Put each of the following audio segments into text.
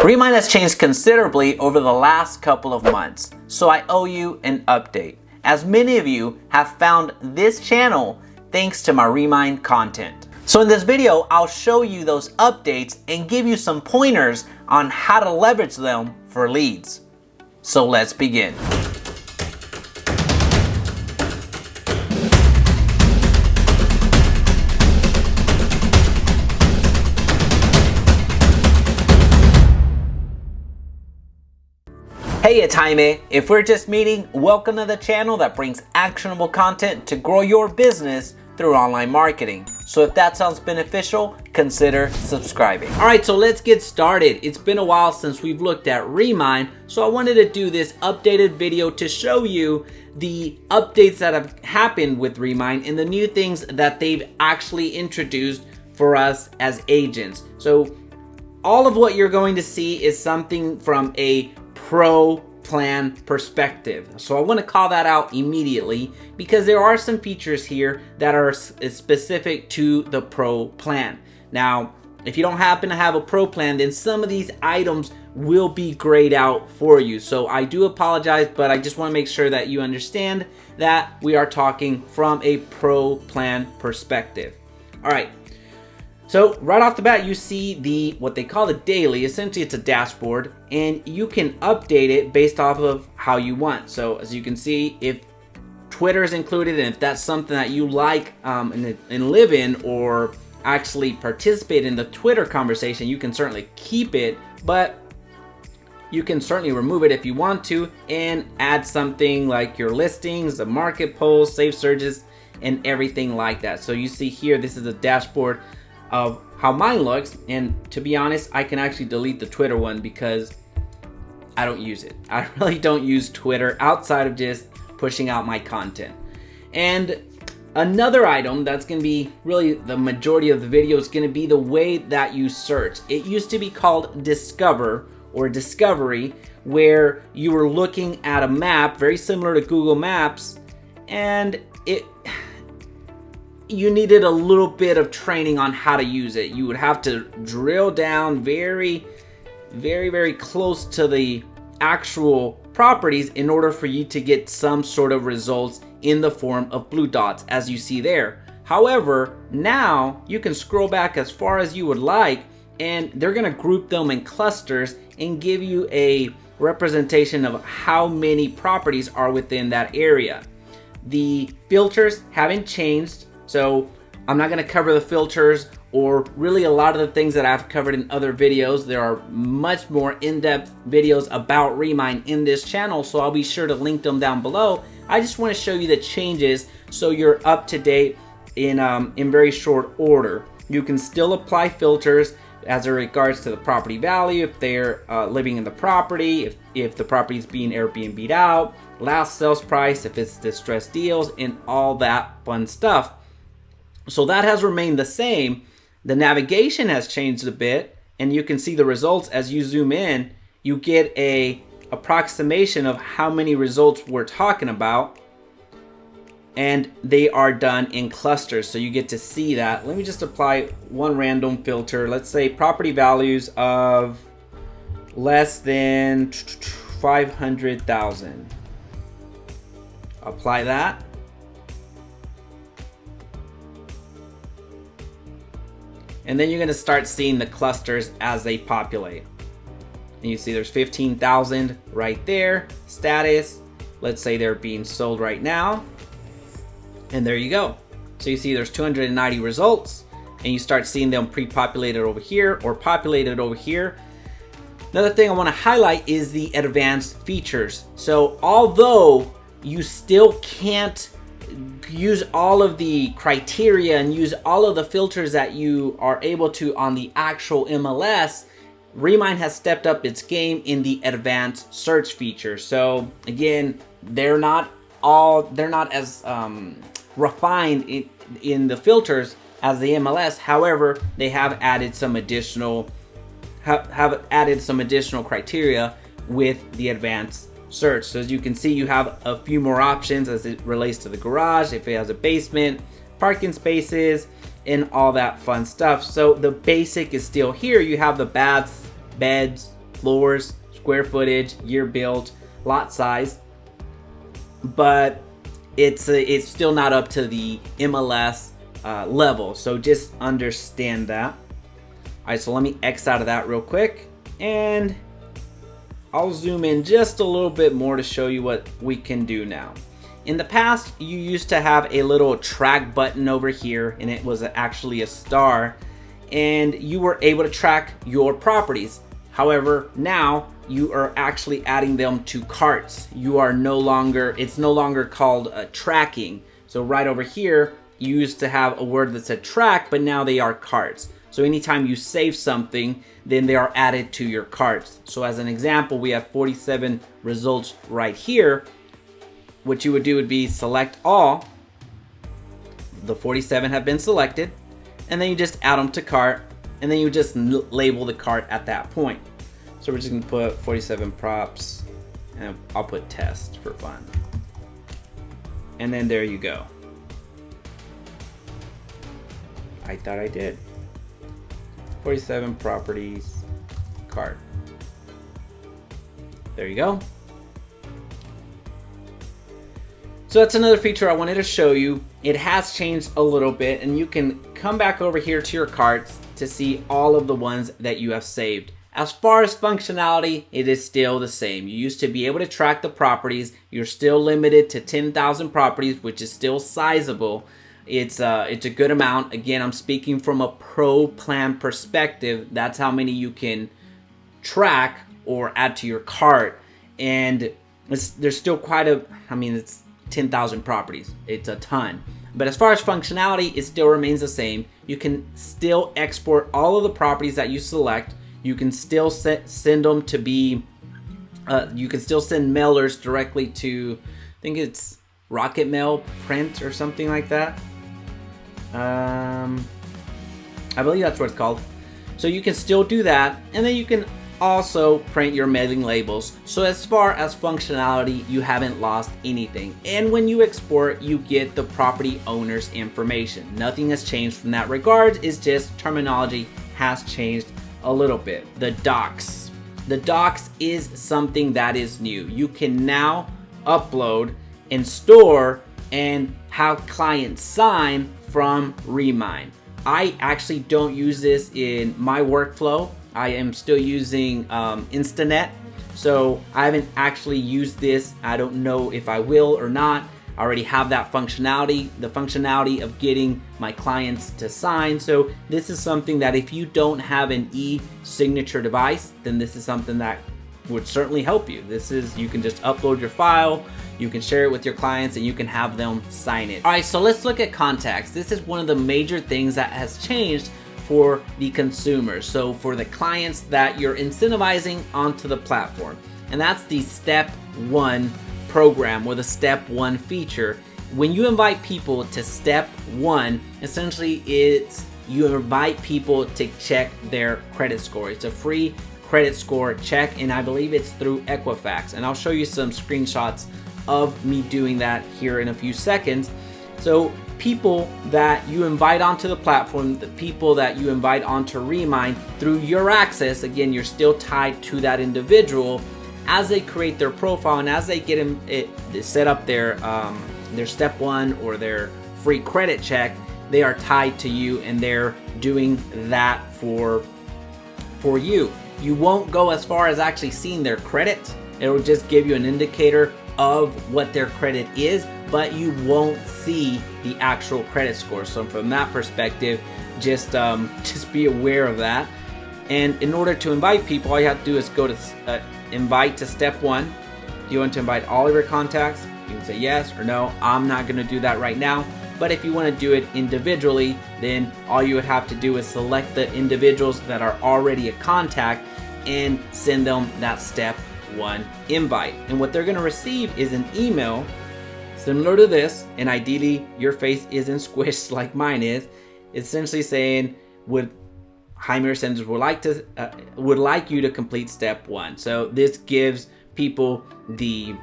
Remine has changed considerably over the last couple of months, so I owe you an update, as many of you have found this channel thanks to my Remine content. So in this video, I'll show you those updates and give you some pointers on how to leverage them for leads. So let's begin. Hey, it's Jaime. If we're just meeting, welcome to the channel that brings actionable content to grow your business through online marketing. So if that sounds beneficial, consider subscribing. All right, so let's get started. It's been a while since we've looked at Remine, so I wanted to do this updated video to show you the updates that have happened with Remine and the new things that they've actually introduced for us as agents. So all of what you're going to see is something from a pro plan perspective. So I want to call that out immediately because there are some features here that are specific to the pro plan. Now, if you don't happen to have a pro plan, then some of these items will be grayed out for you. So I do apologize, but I just want to make sure that you understand that we are talking from a pro plan perspective. All right. So right off the bat, you see what they call the daily. Essentially, it's a dashboard, and you can update it based off of how you want. So as you can see, if Twitter is included, and if that's something that you like and live in, or actually participate in the Twitter conversation, you can certainly keep it, but you can certainly remove it if you want to and add something like your listings, the market polls, save searches, and everything like that. So you see here, this is a dashboard of how mine looks, and to be honest, I can actually delete the Twitter one because I don't use it. I really don't use Twitter outside of just pushing out my content. And another item that's going to be really the majority of the video is going to be the way that you search. It used to be called Discover or Discovery, where you were looking at a map very similar to Google Maps, and you needed a little bit of training on how to use it. You would have to drill down very close to the actual properties in order for you to get some sort of results in the form of blue dots, as you see there. However, now you can scroll back as far as you would like, and they're gonna group them in clusters and give you a representation of how many properties are within that area. The filters haven't changed, so I'm not going to cover the filters or really a lot of the things that I've covered in other videos. There are much more in-depth videos about Remine in this channel, so I'll be sure to link them down below. I just want to show you the changes so you're up to date in very short order. You can still apply filters as it regards to the property value, if they're living in the property, if the property is being Airbnb'd out, last sales price, if it's distressed deals, and all that fun stuff. So that has remained the same. The navigation has changed a bit, and you can see the results as you zoom in. You get a approximation of how many results we're talking about, and they are done in clusters, so you get to see that. Let me just apply one random filter. Let's say property values of less than 500,000. Apply that. And then you're going to start seeing the clusters as they populate. And you see there's 15,000 right there. Status, let's say they're being sold right now. And there you go. So you see there's 290 results, and you start seeing them pre-populated over here or populated over here. Another thing I want to highlight is the advanced features. So although you still can't use all of the criteria and use all of the filters that you are able to on the actual MLS, Remine has stepped up its game in the advanced search feature. So again, they're not as refined in the filters as the MLS. However, they have added some additional criteria with the advanced search. So as you can see, you have a few more options as it relates to the garage, if it has a basement, parking spaces, and all that fun stuff. So the basic is still here. You have the baths, beds, floors, square footage, year built, lot size, but it's still not up to the MLS level. So just understand that. All right, so let me X out of that real quick, and I'll zoom in just a little bit more to show you what we can do now. In the past, you used to have a little track button over here, and it was actually a star, and you were able to track your properties. However, now you are actually adding them to carts. It's no longer called tracking. So right over here, you used to have a word that said track, but now they are carts. So anytime you save something, then they are added to your carts. So as an example, we have 47 results right here. What you would do would be select all. The 47 have been selected, and then you just add them to cart, and then you just label the cart at that point. So we're just gonna put 47 props, and I'll put test for fun. And then there you go. I thought I did. 47 properties, cart. There you go. So that's another feature I wanted to show you. It has changed a little bit, and you can come back over here to your carts to see all of the ones that you have saved. As far as functionality, it is still the same. You used to be able to track the properties. You're still limited to 10,000 properties, which is still sizable. It's a good amount. Again, I'm speaking from a pro plan perspective. That's how many you can track or add to your cart. And there's still it's 10,000 properties. It's a ton. But as far as functionality, it still remains the same. You can still export all of the properties that you select. You can still send them to be, you can still send mailers directly to, I think it's Rocket Mail Print or something like that. I believe that's what it's called. So you can still do that, and then you can also print your mailing labels. So as far as functionality, you haven't lost anything. And when you export, you get the property owner's information. Nothing has changed from that regard. It's just terminology has changed a little bit. The docs. The docs is something that is new. You can now upload and store and have clients sign from Remine. I actually don't use this in my workflow. I am still using Instanet, so I haven't actually used this. I don't know if I will or not. I already have that functionality, the functionality of getting my clients to sign. So this is something that if you don't have an e-signature device, then this is something that would certainly help you. You can just upload your file, you can share it with your clients, and you can have them sign it. All right, so let's look at contacts. This is one of the major things that has changed for the consumers. So for the clients that you're incentivizing onto the platform, and that's the step one program or the step one feature. When you invite people to step one, essentially you invite people to check their credit score. It's a free credit score check, and I believe it's through Equifax. And I'll show you some screenshots of me doing that here in a few seconds. So people that you invite onto the platform, the people that you invite onto Remine through your access, again, you're still tied to that individual. As they create their profile and as they get set up their step one or their free credit check, they are tied to you and they're doing that for you. You won't go as far as actually seeing their credit. It will just give you an indicator of what their credit is, but you won't see the actual credit score. So from that perspective, just be aware of that. And in order to invite people, all you have to do is go to invite to step one. Do you want to invite all of your contacts? You can say yes or no. I'm not going to do that right now. But if you want to do it individually, then all you would have to do is select the individuals that are already a contact and send them that step one invite. And what they're going to receive is an email similar to this, and ideally your face isn't squished like mine is. It's essentially saying, Jaime Senders would like you to complete step one. So this gives people the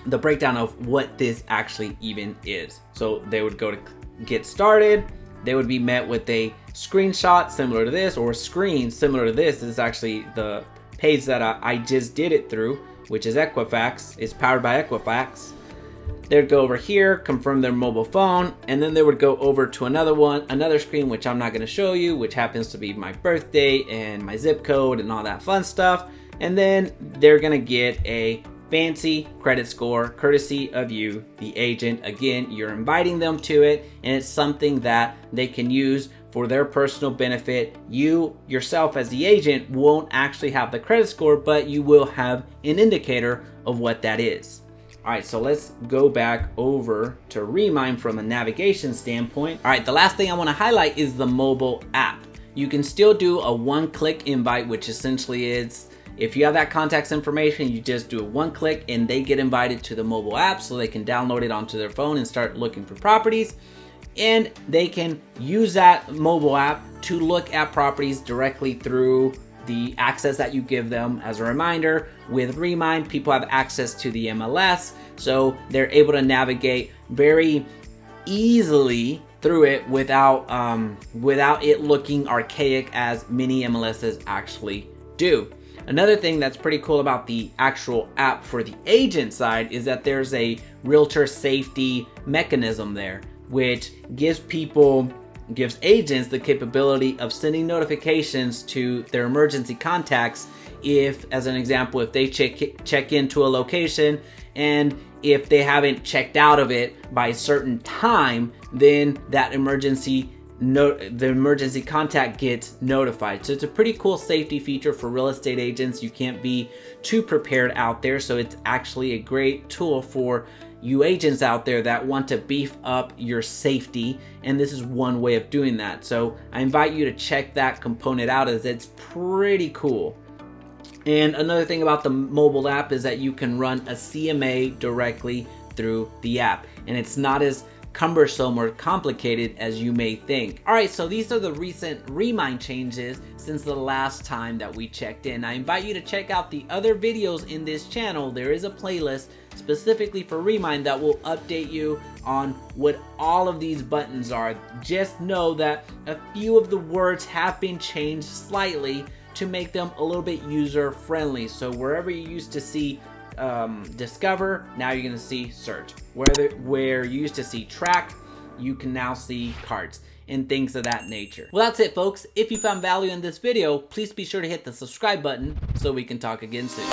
breakdown of what this actually even is. So they would go to get started. They would be met with a screenshot similar to this, or a screen similar to this. This is actually the page that I just did it through, which is Equifax. It's powered by Equifax. They'd go over here, confirm their mobile phone, and then they would go over to another screen, which I'm not going to show you, which happens to be my birthday and my zip code and all that fun stuff. And then they're going to get a fancy credit score courtesy of you, the agent. Again, you're inviting them to it, and it's something that they can use for their personal benefit. You yourself as the agent won't actually have the credit score, but you will have an indicator of what that is. All right, so let's go back over to Remine from a navigation standpoint. All right, the last thing I want to highlight is the mobile app. You can still do a one-click invite, which essentially is, if you have that contact's information, you just do a one-click and they get invited to the mobile app so they can download it onto their phone and start looking for properties. And they can use that mobile app to look at properties directly through the access that you give them. As a reminder, with Remine, people have access to the MLS, so they're able to navigate very easily through it without it looking archaic as many MLSs actually do. Another thing that's pretty cool about the actual app for the agent side is that there's a realtor safety mechanism there, which gives agents the capability of sending notifications to their emergency contacts if, as an example, if they check into a location and if they haven't checked out of it by a certain time, then that the emergency contact gets notified. So it's a pretty cool safety feature for real estate agents. You can't be too prepared out there, so it's actually a great tool for you agents out there that want to beef up your safety, and this is one way of doing that. So I invite you to check that component out, as it's pretty cool. And another thing about the mobile app is that you can run a CMA directly through the app, and it's not as cumbersome or complicated as you may think. All right, so these are the recent Remine changes since the last time that we checked in. I invite you to check out the other videos in this channel. There is a playlist specifically for Remine that will update you on what all of these buttons are. Just know that a few of the words have been changed slightly to make them a little bit user friendly. So wherever you used to see discover, now you're going to see search. Where you used to see track, you can now see cards and things of that nature. Well, that's it, folks. If you found value in this video, please be sure to hit the subscribe button so we can talk again soon.